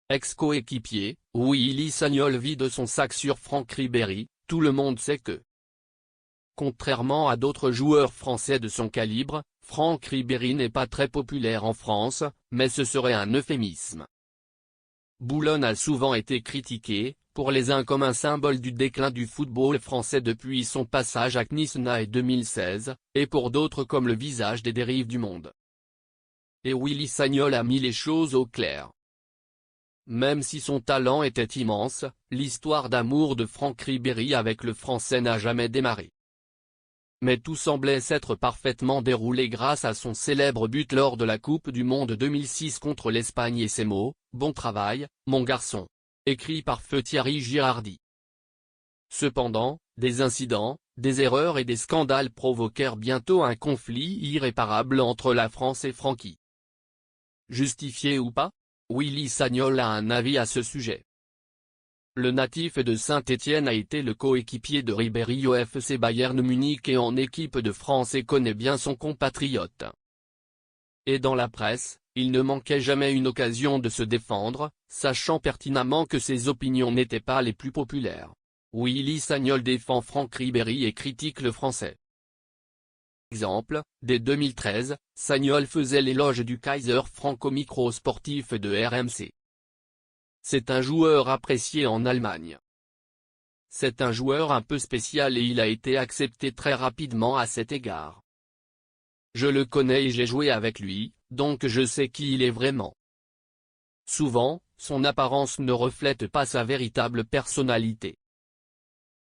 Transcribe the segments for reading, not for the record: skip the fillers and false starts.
Ex-coéquipier, Willy Sagnol vide son sac sur Franck Ribéry. Tout le monde sait que, contrairement à d'autres joueurs français de son calibre, Franck Ribéry n'est pas très populaire en France, mais ce serait un euphémisme. Boulogne a souvent été critiqué, pour les uns comme un symbole du déclin du football français depuis son passage à Knysna en 2016, et pour d'autres comme le visage des dérives du monde. Et Willy Sagnol a mis les choses au clair. Même si son talent était immense, l'histoire d'amour de Franck Ribéry avec le Français n'a jamais démarré. Mais tout semblait s'être parfaitement déroulé grâce à son célèbre but lors de la Coupe du Monde 2006 contre l'Espagne et ses mots « Bon travail, mon garçon », écrits par feu Thierry Girardi. Cependant, des incidents, des erreurs et des scandales provoquèrent bientôt un conflit irréparable entre la France et Francky. Justifié ou pas? Willy Sagnol a un avis à ce sujet. Le natif de Saint-Étienne a été le coéquipier de Ribéry au FC Bayern Munich et en équipe de France et connaît bien son compatriote. Et dans la presse, il ne manquait jamais une occasion de se défendre, sachant pertinemment que ses opinions n'étaient pas les plus populaires. Willy Sagnol défend Franck Ribéry et critique le Français. Exemple, dès 2013, Sagnol faisait l'éloge du Kaiser Frank au micro sportif de RMC. C'est un joueur apprécié en Allemagne. C'est un joueur un peu spécial et il a été accepté très rapidement à cet égard. Je le connais et j'ai joué avec lui, donc je sais qui il est vraiment. Souvent, son apparence ne reflète pas sa véritable personnalité.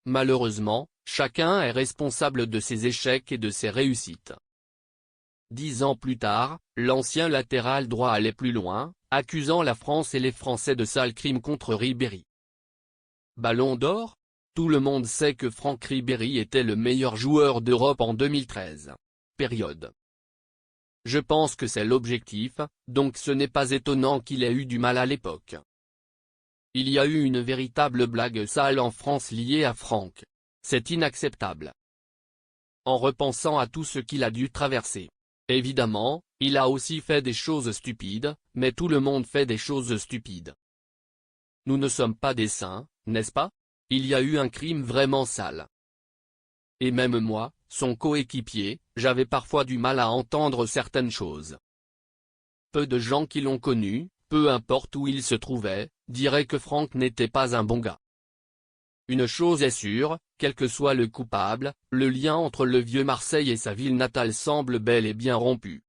Malheureusement, chacun est responsable de ses échecs et de ses réussites. 10 ans plus tard, l'ancien latéral droit allait plus loin, accusant la France et les Français de sales crimes contre Ribéry. Ballon d'or? Tout le monde sait que Franck Ribéry était le meilleur joueur d'Europe en 2013. Période. Je pense que c'est l'objectif, donc ce n'est pas étonnant qu'il ait eu du mal à l'époque. Il y a eu une véritable blague sale en France liée à Franck. C'est inacceptable. En repensant à tout ce qu'il a dû traverser. Évidemment, il a aussi fait des choses stupides, mais tout le monde fait des choses stupides. Nous ne sommes pas des saints, n'est-ce pas? Il y a eu un crime vraiment sale. Et même moi, son coéquipier, j'avais parfois du mal à entendre certaines choses. Peu de gens qui l'ont connu, peu importe où il se trouvait, diraient que Franck n'était pas un bon gars. Une chose est sûre, quel que soit le coupable, le lien entre le vieux Marseille et sa ville natale semble bel et bien rompu.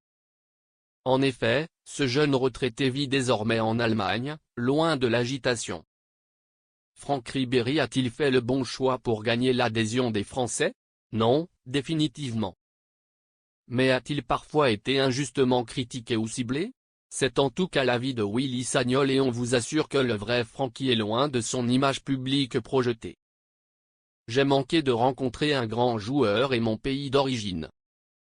En effet, ce jeune retraité vit désormais en Allemagne, loin de l'agitation. Franck Ribéry a-t-il fait le bon choix pour gagner l'adhésion des Français? Non, définitivement. Mais a-t-il parfois été injustement critiqué ou ciblé? C'est en tout cas l'avis de Willy Sagnol et on vous assure que le vrai Francky est loin de son image publique projetée. J'ai manqué de rencontrer un grand joueur et mon pays d'origine.